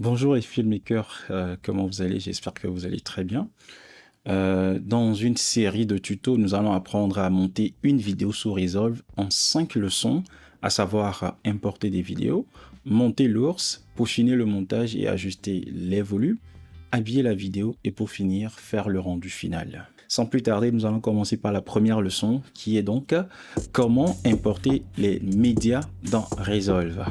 Bonjour les filmmakers, comment vous allez? J'espère que vous allez très bien. Dans une série de tutos, nous allons apprendre à monter une vidéo sous Resolve en 5 leçons, à savoir importer des vidéos, monter l'ours, peaufiner le montage et ajuster les volumes, habiller la vidéo et pour finir, faire le rendu final. Sans plus tarder, nous allons commencer par la première leçon qui est donc comment importer les médias dans Resolve.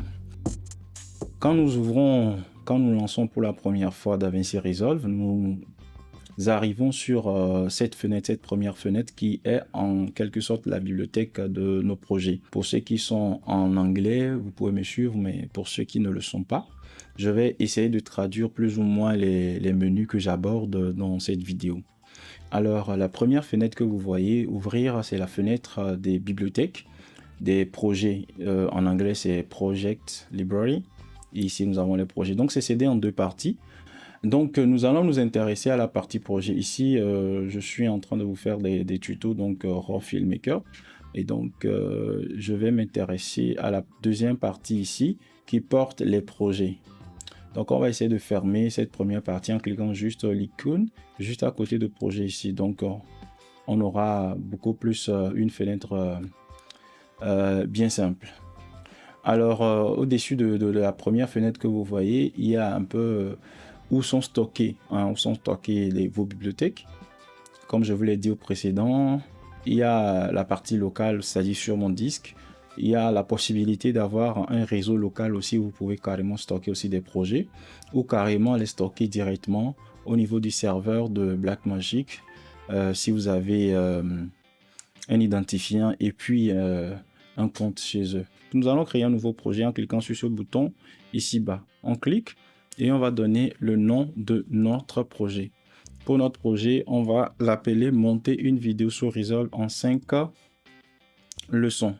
Quand nous lançons pour la première fois DaVinci Resolve, nous arrivons sur cette première fenêtre qui est en quelque sorte la bibliothèque de nos projets. Pour ceux qui sont en anglais, vous pouvez me suivre, mais pour ceux qui ne le sont pas, je vais essayer de traduire plus ou moins les menus que j'aborde dans cette vidéo. Alors, la première fenêtre que vous voyez ouvrir, c'est la fenêtre des bibliothèques, des projets. En anglais, c'est Project Library. Et ici, nous avons les projets. Donc, c'est cédé en deux parties. Donc, nous allons nous intéresser à la partie projet. Ici, je suis en train de vous faire des tutos, donc Raw Filmmaker. Et donc, je vais m'intéresser à la deuxième partie ici, qui porte les projets. Donc, on va essayer de fermer cette première partie en cliquant juste l'icône, juste à côté de projet ici. Donc, on aura beaucoup plus une fenêtre bien simple. Alors, au-dessus de la première fenêtre que vous voyez, il y a un peu où sont stockées vos bibliothèques. Comme je vous l'ai dit au précédent, il y a la partie locale, c'est-à-dire sur mon disque. Il y a la possibilité d'avoir un réseau local aussi où vous pouvez carrément stocker aussi des projets ou carrément les stocker directement au niveau du serveur de Blackmagic si vous avez un identifiant et puis un compte chez eux. Nous allons créer un nouveau projet en cliquant sur ce bouton ici bas. On clique et on va donner le nom de notre projet. Pour notre projet, on va l'appeler monter une vidéo sur Resolve en 5 leçons.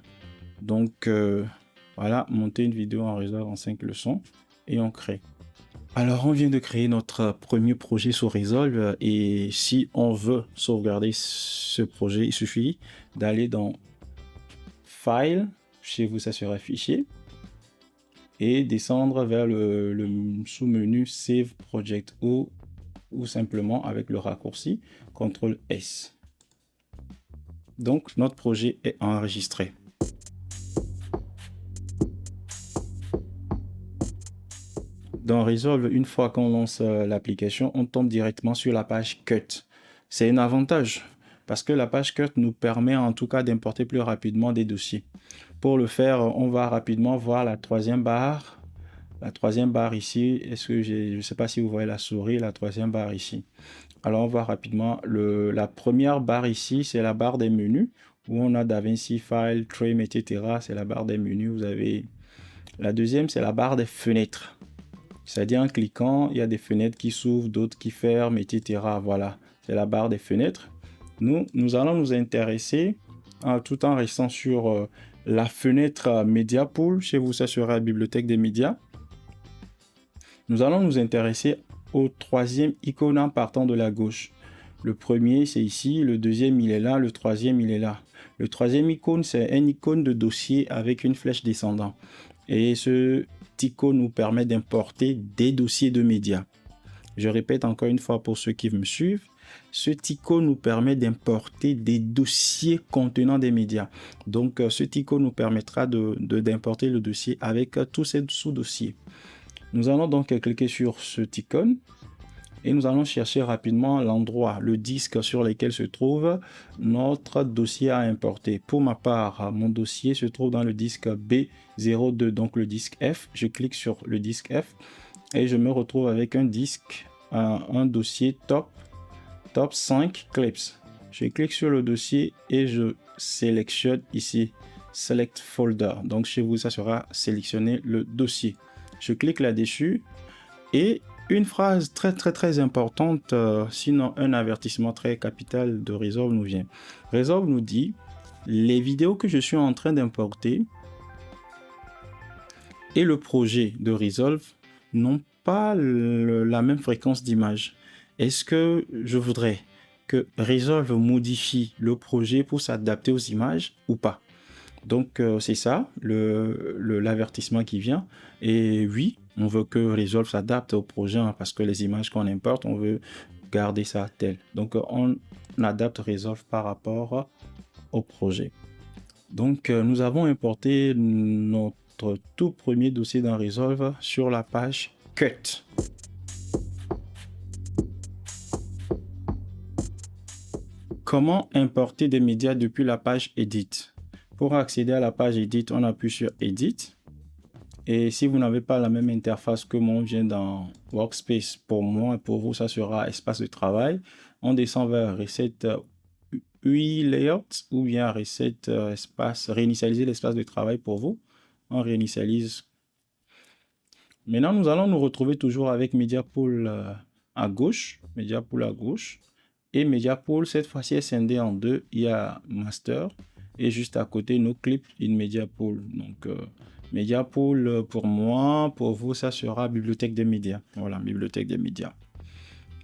Donc voilà, monter une vidéo en Resolve en 5 leçons et on crée. Alors on vient de créer notre premier projet sur Resolve et si on veut sauvegarder ce projet, il suffit d'aller dans File, chez vous ça sera Fichier, et descendre vers le sous-menu Save Project ou simplement avec le raccourci CTRL S. Donc notre projet est enregistré. Dans Resolve, une fois qu'on lance l'application, on tombe directement sur la page Cut. C'est un avantage parce que la page Cut nous permet en tout cas d'importer plus rapidement des dossiers. Pour le faire, on va rapidement voir la troisième barre. La troisième barre ici, je ne sais pas si vous voyez la souris, la troisième barre ici. Alors on va rapidement, la première barre ici, c'est la barre des menus où on a DaVinci, File, Trim, etc. C'est la barre des menus. Vous avez la deuxième, c'est la barre des fenêtres. C'est-à-dire en cliquant, il y a des fenêtres qui s'ouvrent, d'autres qui ferment, etc. Voilà, c'est la barre des fenêtres. Nous allons nous intéresser, tout en restant sur la fenêtre Media Pool. Chez vous, ça sera la bibliothèque des médias. Nous allons nous intéresser au troisième icône en partant de la gauche. Le premier, c'est ici. Le deuxième, il est là. Le troisième, il est là. Le troisième icône, c'est un icône de dossier avec une flèche descendante. Et ce icône nous permet d'importer des dossiers de médias. Je répète encore une fois pour ceux qui me suivent. Ce icône nous permet d'importer des dossiers contenant des médias. Donc, ce icône nous permettra d'importer le dossier avec tous ces sous-dossiers. Nous allons donc cliquer sur ce icône et nous allons chercher rapidement l'endroit, le disque sur lequel se trouve notre dossier à importer. Pour ma part, mon dossier se trouve dans le disque B02, donc le disque F. Je clique sur le disque F et je me retrouve avec un disque, un dossier top 5 clips. Je clique sur le dossier et je sélectionne ici Select Folder. Donc chez vous, ça sera sélectionner le dossier. Je clique là-dessus et une phrase très importante, sinon un avertissement très capital de Resolve nous vient. Resolve nous dit les vidéos que je suis en train d'importer et le projet de Resolve n'ont pas la même fréquence d'image. Est-ce que je voudrais que Resolve modifie le projet pour s'adapter aux images ou pas? Donc c'est ça l'avertissement qui vient. Et oui, On veut que Resolve s'adapte au projet hein, parce que les images qu'on importe, on veut garder ça tel. Donc, on adapte Resolve par rapport au projet. Donc, nous avons importé notre tout premier dossier dans Resolve sur la page Cut. Comment importer des médias depuis la page Edit? Pour accéder à la page Edit, on appuie sur Edit. Et si vous n'avez pas la même interface que moi, on vient dans Workspace. Pour moi et pour vous, ça sera espace de travail. On descend vers Recette UI Layout ou bien Recette espace, réinitialiser l'espace de travail pour vous. On réinitialise. Maintenant, nous allons nous retrouver toujours avec Media Pool à gauche. Media Pool à gauche. Et Media Pool, cette fois-ci, est scindé en deux. Il y a Master et juste à côté, nos clips in Media Pool. Donc, Media Pool, pour moi, pour vous, ça sera bibliothèque des médias. Voilà, bibliothèque des médias.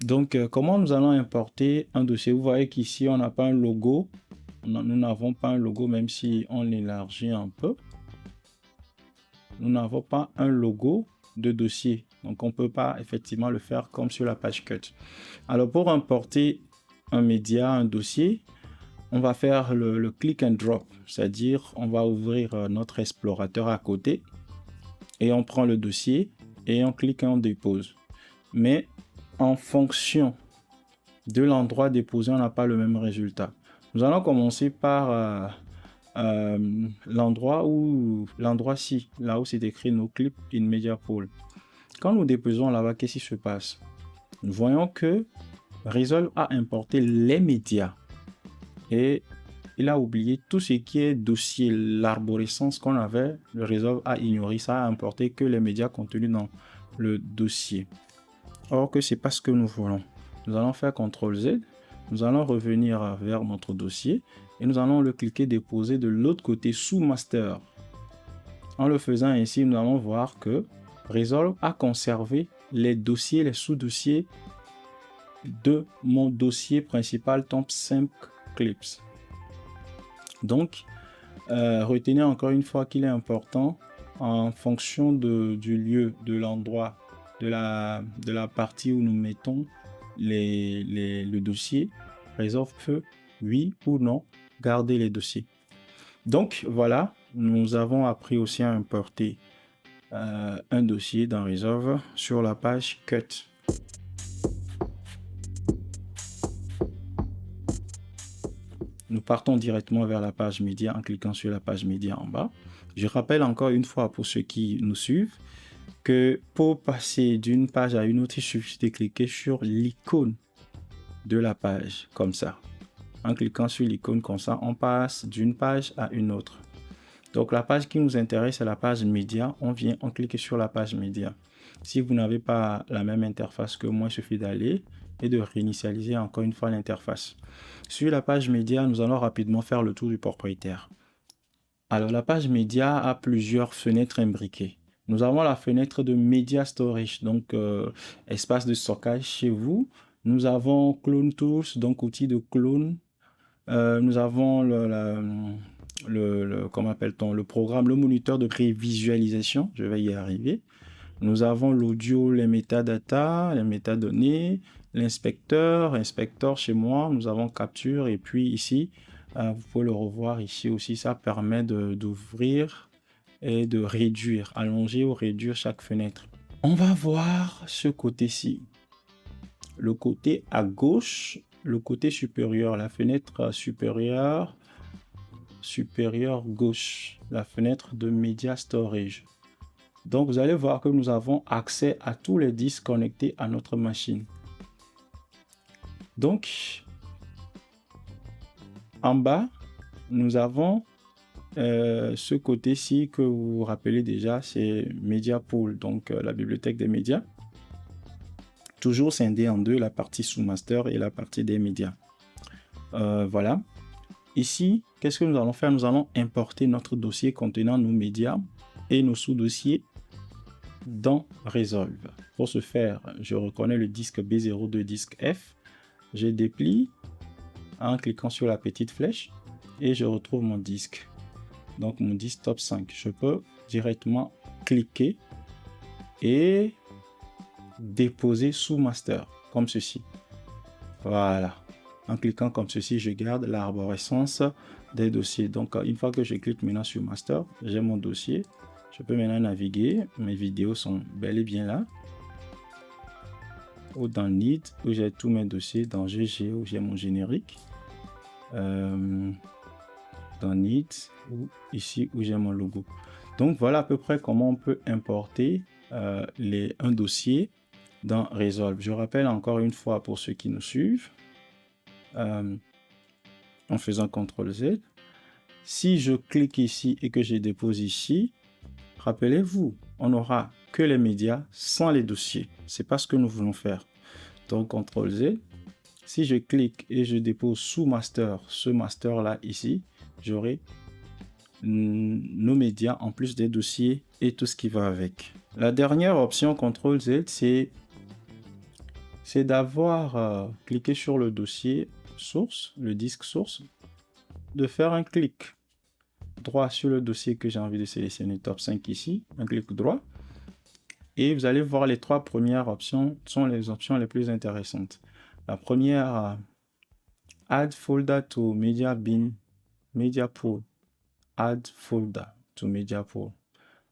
Donc, comment nous allons importer un dossier? Vous voyez qu'ici, on n'a pas un logo. Nous n'avons pas un logo, même si on l'élargit un peu. Nous n'avons pas un logo de dossier. Donc, on ne peut pas effectivement le faire comme sur la page Cut. Alors, pour importer un média, un dossier, on va faire le click and drop, c'est-à-dire on va ouvrir notre explorateur à côté et on prend le dossier et on clique et on dépose. Mais en fonction de l'endroit déposé, on n'a pas le même résultat. Nous allons commencer par l'endroit-ci, là où c'est écrit nos clips in Media Pool. Quand nous déposons là-bas, qu'est-ce qui se passe? Nous voyons que Resolve a importé les médias et il a oublié tout ce qui est dossier, l'arborescence qu'on avait. Le Resolve a ignoré ça, a importé que les médias contenus dans le dossier. Or que c'est pas ce que nous voulons. Nous allons faire CTRL-Z, nous allons revenir vers notre dossier et nous allons le cliquer déposer de l'autre côté sous Master. En le faisant ainsi, nous allons voir que Resolve a conservé les dossiers, les sous-dossiers de mon dossier principal Top 5 Clips. Donc, retenez encore une fois qu'il est important en fonction du lieu, de l'endroit, de la partie où nous mettons le dossier. Resolve peut, oui ou non, garder les dossiers. Donc, voilà, nous avons appris aussi à importer un dossier dans Resolve sur la page Cut. Nous partons directement vers la page média en cliquant sur la page média en bas. Je rappelle encore une fois pour ceux qui nous suivent que pour passer d'une page à une autre, il suffit de cliquer sur l'icône de la page comme ça. En cliquant sur l'icône comme ça, on passe d'une page à une autre. Donc la page qui nous intéresse, c'est la page média. On clique sur la page média. Si vous n'avez pas la même interface que moi, il suffit d'aller et de réinitialiser encore une fois l'interface. Sur la page média, nous allons rapidement faire le tour du propriétaire. Alors la page média a plusieurs fenêtres imbriquées. Nous avons la fenêtre de Media Storage, donc espace de stockage chez vous. Nous avons Clone Tools, donc outil de clone. Nous avons comment appelle-t-on, le programme, le moniteur de prévisualisation. Je vais y arriver. Nous avons l'audio, les métadatas, les métadonnées, l'inspecteur, inspecteur chez moi, nous avons capture et puis ici, vous pouvez le revoir ici aussi, ça permet d'ouvrir et de réduire, allonger ou réduire chaque fenêtre. On va voir ce côté-ci. Le côté à gauche, le côté supérieur, la fenêtre supérieure gauche, la fenêtre de Media Storage. Donc, vous allez voir que nous avons accès à tous les disques connectés à notre machine. Donc, en bas, nous avons ce côté-ci que vous vous rappelez déjà, c'est Media Pool, donc la bibliothèque des médias. Toujours scindé en deux, la partie sous master et la partie des médias. Voilà. Ici, qu'est-ce que nous allons faire? Nous allons importer notre dossier contenant nos médias et nos sous-dossiers dans Resolve. Pour ce faire, je reconnais le disque B02 disque F. Je déplie en cliquant sur la petite flèche et je retrouve mon disque. Donc mon disque top 5. Je peux directement cliquer et déposer sous master, comme ceci. Voilà. En cliquant comme ceci, je garde l'arborescence des dossiers. Donc, une fois que je clique maintenant sur master, j'ai mon dossier. Je peux maintenant naviguer. Mes vidéos sont bel et bien là. Ou dans Need, où j'ai tous mes dossiers. Dans GG, où j'ai mon générique. Dans Need, ou ici, où j'ai mon logo. Donc, voilà à peu près comment on peut importer un dossier dans Resolve. Je rappelle encore une fois pour ceux qui nous suivent, en faisant CTRL Z, si je clique ici et que je dépose ici, rappelez-vous, on n'aura que les médias sans les dossiers. C'est pas ce que nous voulons faire. Donc CTRL Z, si je clique et je dépose sous master, ce master là ici, j'aurai nos médias en plus des dossiers et tout ce qui va avec. La dernière option CTRL Z, c'est d'avoir cliqué sur le dossier source, le disque source, de faire un clic droit sur le dossier que j'ai envie de sélectionner, top 5 ici, un clic droit, et vous allez voir les trois premières options sont les options les plus intéressantes. La première, add folder to media bin, media pool, add folder to media pool.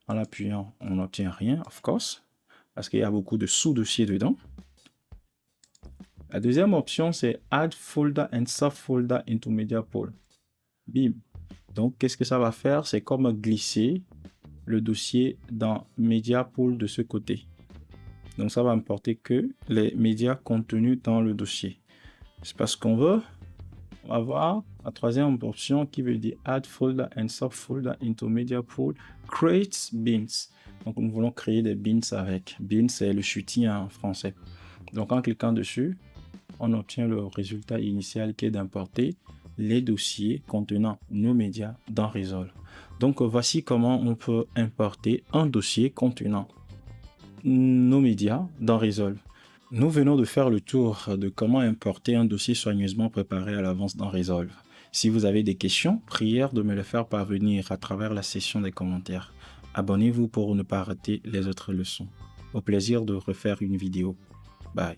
En appuyant, on n'obtient rien, of course, parce qu'il y a beaucoup de sous-dossiers dedans. La deuxième option, c'est Add folder and subfolder into media pool. Bim. Donc, qu'est-ce que ça va faire? C'est comme glisser le dossier dans media pool de ce côté. Donc, ça va importer que les médias contenus dans le dossier. C'est pas ce qu'on veut. On va voir la troisième option qui veut dire Add folder and subfolder into media pool. Create bins. Donc, nous voulons créer des bins avec. Bins, c'est le soutien en français. Donc, en cliquant dessus, on obtient le résultat initial qui est d'importer les dossiers contenant nos médias dans Resolve. Donc, voici comment on peut importer un dossier contenant nos médias dans Resolve. Nous venons de faire le tour de comment importer un dossier soigneusement préparé à l'avance dans Resolve. Si vous avez des questions, prière de me les faire parvenir à travers la section des commentaires. Abonnez-vous pour ne pas rater les autres leçons. Au plaisir de refaire une vidéo. Bye.